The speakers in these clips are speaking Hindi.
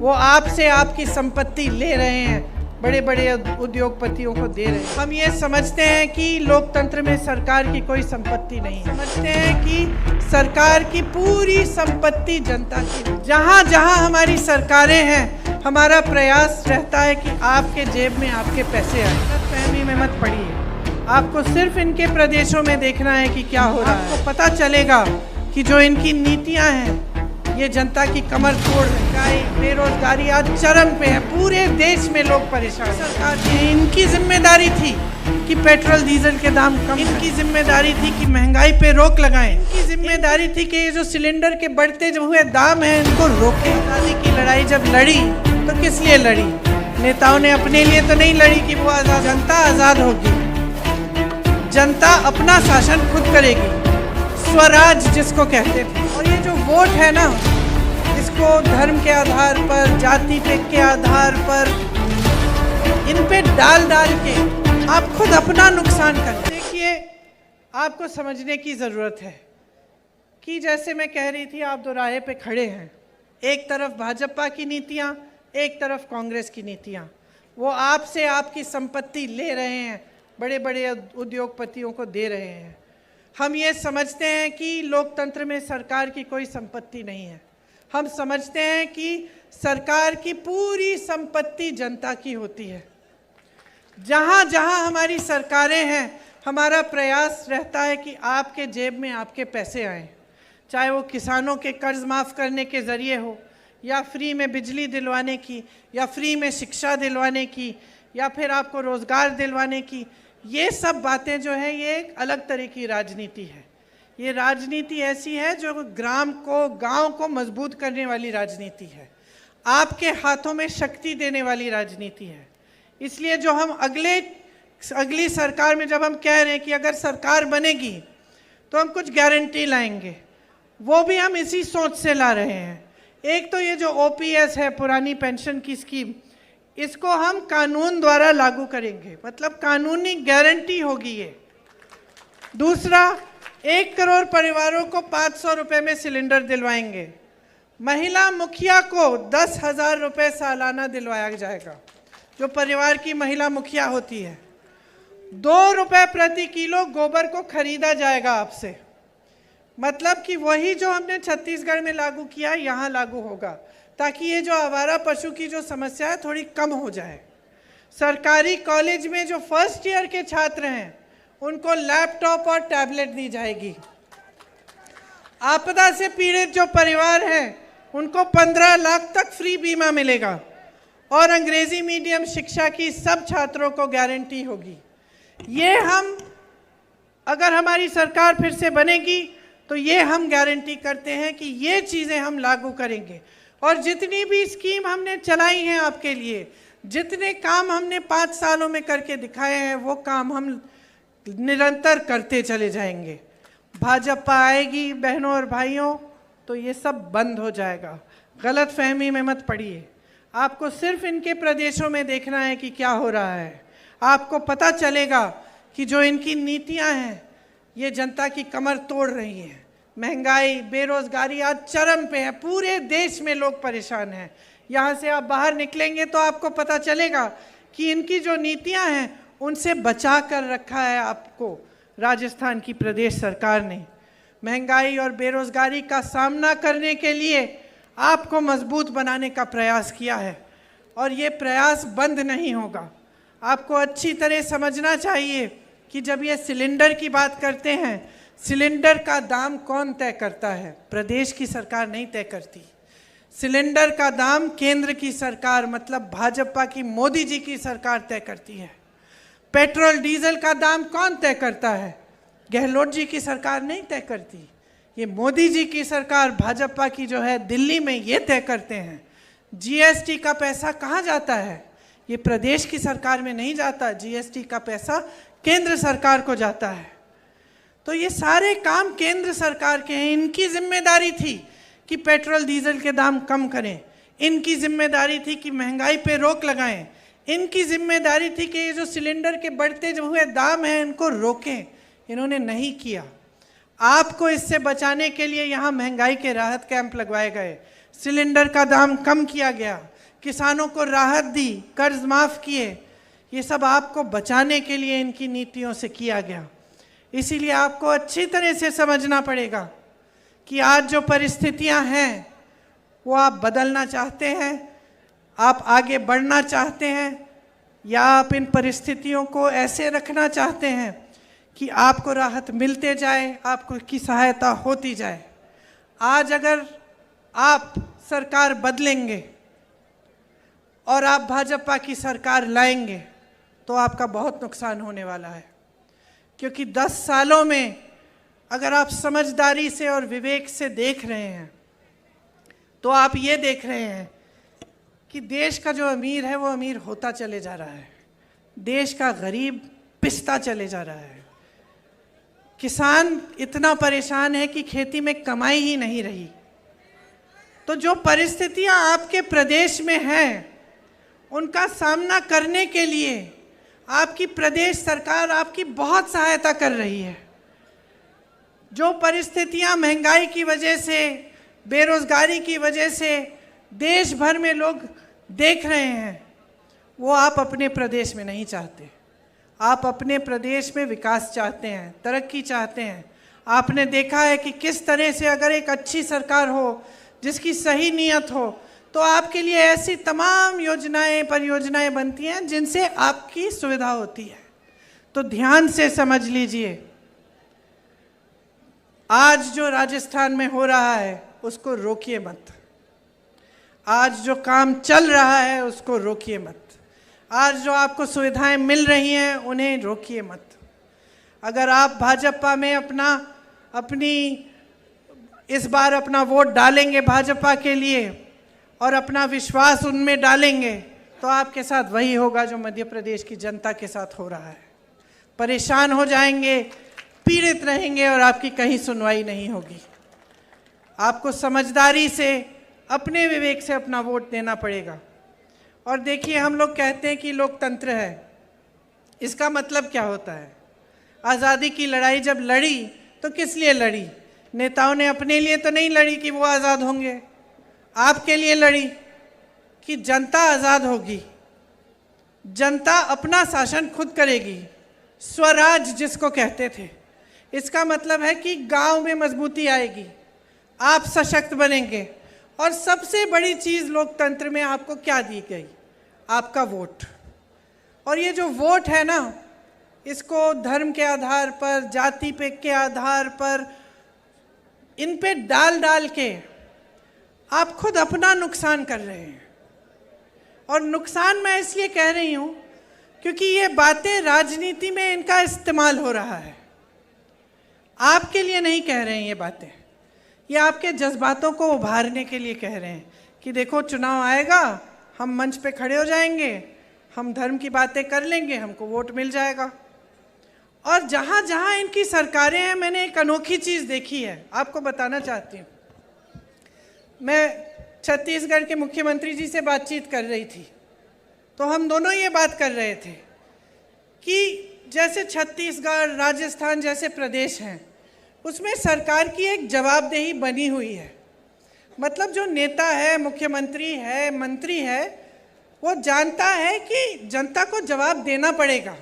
वो आपसे आपकी संपत्ति ले रहे हैं, बड़े बड़े उद्योगपतियों को दे रहे हैं। हम ये समझते हैं कि लोकतंत्र में सरकार की कोई संपत्ति नहीं है। समझते हैं कि सरकार की पूरी संपत्ति जनता की। जहाँ जहाँ हमारी सरकारें हैं, हमारा प्रयास रहता है कि आपके जेब में आपके पैसे आए। गलतफहमी में मत पड़िए। आपको सिर्फ इनके प्रदेशों में देखना है कि क्या हो रहा है। आपको पता चलेगा कि जो इनकी नीतियाँ हैं ये जनता की कमर तोड़ रही है। बेरोजगारी आज चरम पे है, पूरे देश में लोग परेशान। सरकार की इनकी जिम्मेदारी थी कि पेट्रोल डीजल के दाम कम, इनकी जिम्मेदारी थी कि महंगाई पे रोक लगाएं, इनकी जिम्मेदारी थी कि ये जो सिलेंडर के बढ़ते जो हुए दाम हैं इनको रोकें। आज़ादी की लड़ाई जब लड़ी तो किस लिए लड़ी? नेताओं ने अपने लिए तो नहीं लड़ी कि वो आज़ाद, जनता आज़ाद होगी, जनता अपना शासन खुद करेगी, स्वराज जिसको कहते थे। और ये जो वोट है ना, इसको धर्म के आधार पर, जाति पे के आधार पर इन पे डाल डाल के आप खुद अपना नुकसान करते। देखिए, आपको समझने की ज़रूरत है कि जैसे मैं कह रही थी, आप दोराहे पे खड़े हैं। एक तरफ भाजपा की नीतियाँ, एक तरफ कांग्रेस की नीतियाँ। वो आपसे आपकी संपत्ति ले रहे हैं, बड़े बड़े उद्योगपतियों को दे रहे हैं। हम ये समझते हैं कि लोकतंत्र में सरकार की कोई संपत्ति नहीं है। हम समझते हैं कि सरकार की पूरी संपत्ति जनता की होती है। जहाँ जहाँ हमारी सरकारें हैं, हमारा प्रयास रहता है कि आपके जेब में आपके पैसे आएँ, चाहे वो किसानों के कर्ज माफ़ करने के ज़रिए हो, या फ्री में बिजली दिलवाने की, या फ्री में शिक्षा दिलवाने की, या फिर आपको रोज़गार दिलवाने की। ये सब बातें जो है ये एक अलग तरह की राजनीति है। ये राजनीति ऐसी है जो ग्राम को, गांव को मजबूत करने वाली राजनीति है, आपके हाथों में शक्ति देने वाली राजनीति है। इसलिए जो हम अगली सरकार में जब हम कह रहे हैं कि अगर सरकार बनेगी तो हम कुछ गारंटी लाएंगे, वो भी हम इसी सोच से ला रहे हैं। एक तो ये जो OPS है, पुरानी पेंशन की स्कीम, इसको हम कानून द्वारा लागू करेंगे, मतलब कानूनी गारंटी होगी ये। दूसरा, 1 करोड़ परिवारों को 500 रुपये में सिलेंडर दिलवाएंगे। महिला मुखिया को 10,000 रुपये सालाना दिलवाया जाएगा, जो परिवार की महिला मुखिया होती है। 2 रुपये प्रति किलो गोबर को खरीदा जाएगा आपसे, मतलब कि वही जो हमने छत्तीसगढ़ में लागू किया यहाँ लागू होगा, ताकि ये जो आवारा पशु की जो समस्या है थोड़ी कम हो जाए। सरकारी कॉलेज में जो फर्स्ट ईयर के छात्र हैं उनको लैपटॉप और टैबलेट दी जाएगी। आपदा से पीड़ित जो परिवार हैं उनको 15 लाख तक फ्री बीमा मिलेगा, और अंग्रेजी मीडियम शिक्षा की सब छात्रों को गारंटी होगी। ये हम, अगर हमारी सरकार फिर से बनेगी तो ये हम गारंटी करते हैं कि ये चीज़ें हम लागू करेंगे। और जितनी भी स्कीम हमने चलाई हैं आपके लिए, जितने काम हमने 5 सालों में करके दिखाए हैं, वो काम हम निरंतर करते चले जाएंगे। भाजपा आएगी बहनों और भाइयों तो ये सब बंद हो जाएगा। गलत फहमी में मत पड़िए। आपको सिर्फ इनके प्रदेशों में देखना है कि क्या हो रहा है। आपको पता चलेगा कि जो इनकी नीतियाँ हैं ये जनता की कमर तोड़ रही हैं। महंगाई, बेरोजगारी आज चरम पे है, पूरे देश में लोग परेशान हैं। यहाँ से आप बाहर निकलेंगे तो आपको पता चलेगा कि इनकी जो नीतियाँ हैं उनसे बचा कर रखा है आपको राजस्थान की प्रदेश सरकार ने। महंगाई और बेरोजगारी का सामना करने के लिए आपको मजबूत बनाने का प्रयास किया है, और ये प्रयास बंद नहीं होगा। आपको अच्छी तरह समझना चाहिए कि जब ये सिलेंडर की बात करते हैं, सिलेंडर का दाम कौन तय करता है? प्रदेश की सरकार नहीं तय करती। सिलेंडर का दाम केंद्र की सरकार, मतलब भाजपा की, मोदी जी की सरकार तय करती है। पेट्रोल डीजल का दाम कौन तय करता है? गहलोत जी की सरकार नहीं तय करती, ये मोदी जी की सरकार, भाजपा की जो है दिल्ली में, ये तय करते हैं। GST का पैसा कहाँ जाता है? ये प्रदेश की सरकार में नहीं जाता, GST का पैसा केंद्र सरकार को जाता है। तो ये सारे काम केंद्र सरकार के हैं। इनकी जिम्मेदारी थी कि पेट्रोल डीजल के दाम कम करें, इनकी जिम्मेदारी थी कि महंगाई पे रोक लगाएं, इनकी जिम्मेदारी थी कि ये जो सिलेंडर के बढ़ते जो हुए दाम हैं इनको रोकें। इन्होंने नहीं किया। आपको इससे बचाने के लिए यहाँ महंगाई के राहत कैंप लगवाए गए, सिलेंडर का दाम कम किया गया, किसानों को राहत दी, कर्ज माफ किए, ये सब आपको बचाने के लिए इनकी नीतियों से किया गया। इसीलिए आपको अच्छी तरह से समझना पड़ेगा कि आज जो परिस्थितियां हैं वो आप बदलना चाहते हैं, आप आगे बढ़ना चाहते हैं, या आप इन परिस्थितियों को ऐसे रखना चाहते हैं कि आपको राहत मिलते जाए, आपको की सहायता होती जाए। आज अगर आप सरकार बदलेंगे और आप भाजपा की सरकार लाएंगे तो आपका बहुत नुकसान होने वाला है, क्योंकि 10 सालों में अगर आप समझदारी से और विवेक से देख रहे हैं तो आप ये देख रहे हैं कि देश का जो अमीर है वो अमीर होता चले जा रहा है, देश का गरीब पिसता चले जा रहा है, किसान इतना परेशान है कि खेती में कमाई ही नहीं रही। तो जो परिस्थितियां आपके प्रदेश में हैं उनका सामना करने के लिए आपकी प्रदेश सरकार आपकी बहुत सहायता कर रही है। जो परिस्थितियां महंगाई की वजह से, बेरोजगारी की वजह से देश भर में लोग देख रहे हैं, वो आप अपने प्रदेश में नहीं चाहते। आप अपने प्रदेश में विकास चाहते हैं, तरक्की चाहते हैं। आपने देखा है कि किस तरह से अगर एक अच्छी सरकार हो जिसकी सही नीयत हो तो आपके लिए ऐसी तमाम योजनाएं, परियोजनाएं बनती हैं जिनसे आपकी सुविधा होती है। तो ध्यान से समझ लीजिए, आज जो राजस्थान में हो रहा है उसको रोकिए मत। आज जो काम चल रहा है उसको रोकिए मत। आज जो आपको सुविधाएं मिल रही हैं उन्हें रोकिए मत। अगर आप भाजपा में इस बार अपना वोट डालेंगे भाजपा के लिए और अपना विश्वास उनमें डालेंगे तो आपके साथ वही होगा जो मध्य प्रदेश की जनता के साथ हो रहा है। परेशान हो जाएंगे, पीड़ित रहेंगे और आपकी कहीं सुनवाई नहीं होगी। आपको समझदारी से, अपने विवेक से अपना वोट देना पड़ेगा। और देखिए, हम लोग कहते हैं कि लोकतंत्र है, इसका मतलब क्या होता है? आज़ादी की लड़ाई जब लड़ी तो किस लिए लड़ी? नेताओं ने अपने लिए तो नहीं लड़ी कि वो आज़ाद होंगे, आपके लिए लड़ी कि जनता आज़ाद होगी, जनता अपना शासन खुद करेगी, स्वराज जिसको कहते थे। इसका मतलब है कि गांव में मजबूती आएगी, आप सशक्त बनेंगे। और सबसे बड़ी चीज़ लोकतंत्र में आपको क्या दी गई? आपका वोट। और ये जो वोट है ना, इसको धर्म के आधार पर, जाति पे के आधार पर, इन पे डाल डाल के आप खुद अपना नुकसान कर रहे हैं। और नुकसान मैं इसलिए कह रही हूँ क्योंकि ये बातें राजनीति में इनका इस्तेमाल हो रहा है। आपके लिए नहीं कह रहे हैं ये बातें, ये आपके जज्बातों को उभारने के लिए कह रहे हैं कि देखो चुनाव आएगा, हम मंच पे खड़े हो जाएंगे, हम धर्म की बातें कर लेंगे, हमको वोट मिल जाएगा। और जहाँ जहाँ इनकी सरकारें हैं, मैंने एक अनोखी चीज़ देखी है, आपको बताना चाहती हूँ। मैं छत्तीसगढ़ के मुख्यमंत्री जी से बातचीत कर रही थी तो हम दोनों ये बात कर रहे थे कि जैसे छत्तीसगढ़, राजस्थान जैसे प्रदेश हैं उसमें सरकार की एक जवाबदेही बनी हुई है। मतलब जो नेता है, मुख्यमंत्री है, मंत्री है, वो जानता है कि जनता को जवाब देना पड़ेगा।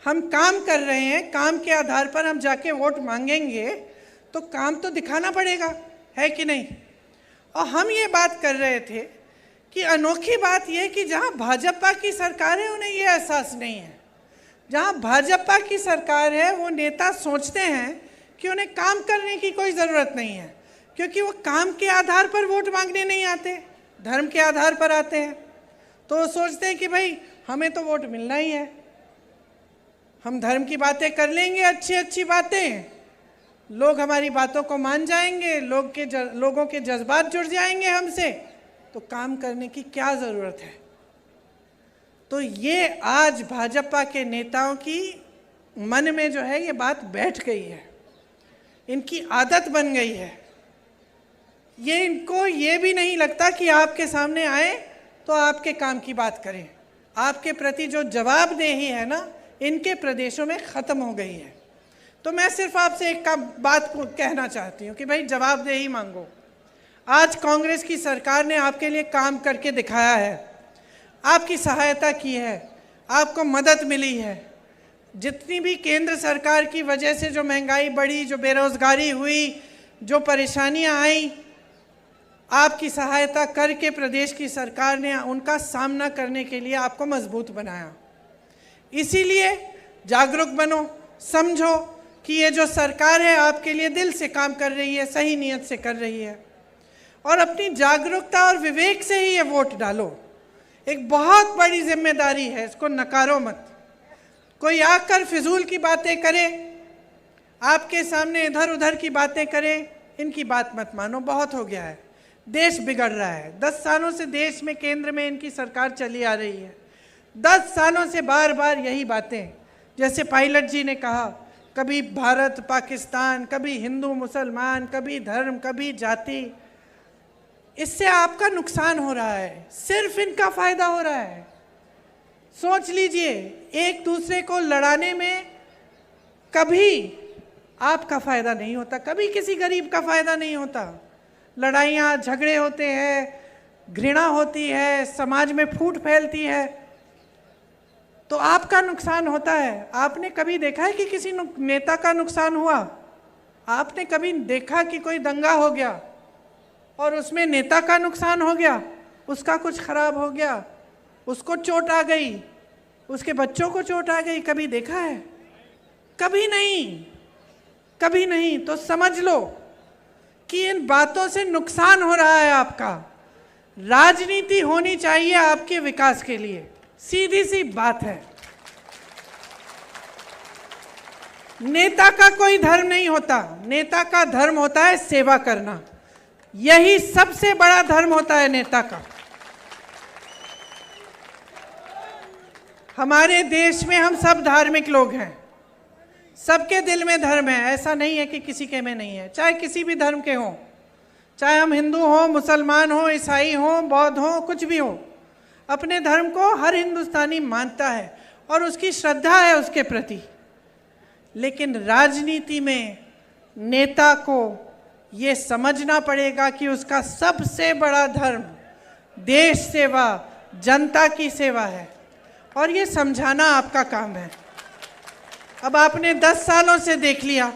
हम काम कर रहे हैं, काम के आधार पर हम जाके वोट मांगेंगे तो काम तो दिखाना पड़ेगा, है कि नहीं? और हम ये बात कर रहे थे कि अनोखी बात यह कि जहाँ भाजपा की सरकार है उन्हें ये एहसास नहीं है। जहाँ भाजपा की सरकार है वो नेता सोचते हैं कि उन्हें काम करने की कोई ज़रूरत नहीं है, क्योंकि वो काम के आधार पर वोट मांगने नहीं आते, धर्म के आधार पर आते हैं। तो वो सोचते हैं कि भाई हमें तो वोट मिलना ही है, हम धर्म की बातें कर लेंगे, अच्छी अच्छी बातें, लोग हमारी बातों को मान जाएंगे, लोगों के जज्बात जुड़ जाएंगे हमसे, तो काम करने की क्या ज़रूरत है। तो ये आज भाजपा के नेताओं की मन में जो है ये बात बैठ गई है, इनकी आदत बन गई है। ये इनको ये भी नहीं लगता कि आपके सामने आए तो आपके काम की बात करें। आपके प्रति जो जवाबदेही है ना, इनके प्रदेशों में ख़त्म हो गई है। तो मैं सिर्फ आपसे एक बात को कहना चाहती हूँ कि भाई जवाबदेही मांगो। आज कांग्रेस की सरकार ने आपके लिए काम करके दिखाया है, आपकी सहायता की है, आपको मदद मिली है। जितनी भी केंद्र सरकार की वजह से जो महंगाई बढ़ी, जो बेरोजगारी हुई, जो परेशानियां आई, आपकी सहायता करके प्रदेश की सरकार ने उनका सामना करने के लिए आपको मजबूत बनाया। इसीलिए जागरूक बनो, समझो कि ये जो सरकार है आपके लिए दिल से काम कर रही है, सही नीयत से कर रही है, और अपनी जागरूकता और विवेक से ही ये वोट डालो। एक बहुत बड़ी जिम्मेदारी है, इसको नकारो मत। कोई आकर फिजूल की बातें करे, आपके सामने इधर उधर की बातें करे, इनकी बात मत मानो, बहुत हो गया है। देश बिगड़ रहा है। 10 सालों से देश में केंद्र में इनकी सरकार चली आ रही है। 10 सालों से बार बार यही बातें, जैसे पायलट जी ने कहा, कभी भारत पाकिस्तान, कभी हिंदू मुसलमान, कभी धर्म, कभी जाति। इससे आपका नुकसान हो रहा है, सिर्फ इनका फायदा हो रहा है। सोच लीजिए, एक दूसरे को लड़ाने में कभी आपका फायदा नहीं होता, कभी किसी गरीब का फायदा नहीं होता। लड़ाइयाँ झगड़े होते हैं, घृणा होती है, समाज में फूट फैलती है, तो आपका नुकसान होता है। आपने कभी देखा है कि किसी नेता का नुकसान हुआ? आपने कभी देखा कि कोई दंगा हो गया और उसमें नेता का नुकसान हो गया, उसका कुछ खराब हो गया, उसको चोट आ गई, उसके बच्चों को चोट आ गई? कभी देखा है? कभी नहीं, कभी नहीं। तो समझ लो कि इन बातों से नुकसान हो रहा है आपका। राजनीति होनी चाहिए आपके विकास के लिए, सीधी सी बात है। नेता का कोई धर्म नहीं होता, नेता का धर्म होता है सेवा करना। यही सबसे बड़ा धर्म होता है नेता का। हमारे देश में हम सब धार्मिक लोग हैं, सबके दिल में धर्म है, ऐसा नहीं है कि किसी के में नहीं है। चाहे किसी भी धर्म के हों, चाहे हम हिंदू हों, मुसलमान हों, ईसाई हों, बौद्ध हों, कुछ भी हो, अपने धर्म को हर हिंदुस्तानी मानता है और उसकी श्रद्धा है उसके प्रति। लेकिन राजनीति में नेता को ये समझना पड़ेगा कि उसका सबसे बड़ा धर्म देश सेवा, जनता की सेवा है, और ये समझाना आपका काम है। अब आपने 10 सालों से देख लिया,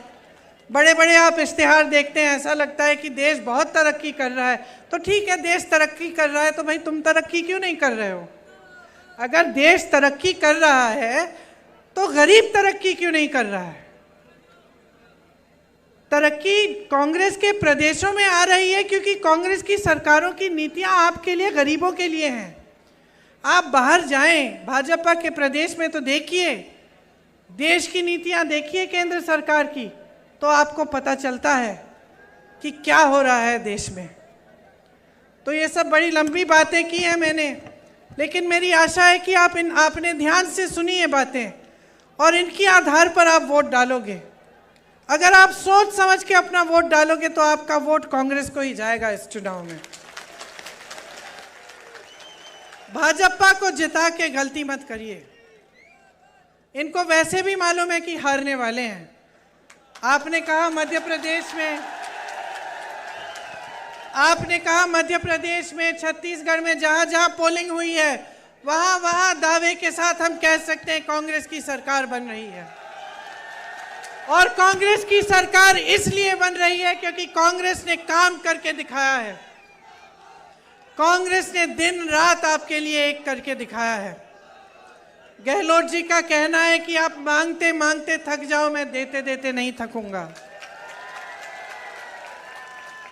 बड़े बड़े आप इश्तिहार देखते हैं, ऐसा लगता है कि देश बहुत तरक्की कर रहा है। तो ठीक है, देश तरक्की कर रहा है, तो भाई तुम तरक्की क्यों नहीं कर रहे हो? अगर देश तरक्की कर रहा है तो गरीब तरक्की क्यों नहीं कर रहा है? तरक्की कांग्रेस के प्रदेशों में आ रही है क्योंकि कांग्रेस की सरकारों की नीतियां आपके लिए, गरीबों के लिए हैं। आप बाहर जाएं, भाजपा के प्रदेश में तो देखिए, देश की नीतियां देखिए केंद्र सरकार की, तो आपको पता चलता है कि क्या हो रहा है देश में। तो ये सब बड़ी लंबी बातें की हैं मैंने, लेकिन मेरी आशा है कि आपने ध्यान से सुनी ये बातें और इनके आधार पर आप वोट डालोगे। अगर आप सोच समझ के अपना वोट डालोगे तो आपका वोट कांग्रेस को ही जाएगा इस चुनाव में। भाजपा को जिता के गलती मत करिए। इनको वैसे भी मालूम है कि हारने वाले हैं। आपने कहा मध्य प्रदेश में, छत्तीसगढ़ में, जहां जहां पोलिंग हुई है वहां वहां दावे के साथ हम कह सकते हैं कांग्रेस की सरकार बन रही है। और कांग्रेस की सरकार इसलिए बन रही है क्योंकि कांग्रेस ने काम करके दिखाया है। कांग्रेस ने दिन रात आपके लिए एक करके दिखाया है। गहलोत जी का कहना है कि आप मांगते मांगते थक जाओ, मैं देते देते नहीं थकूंगा।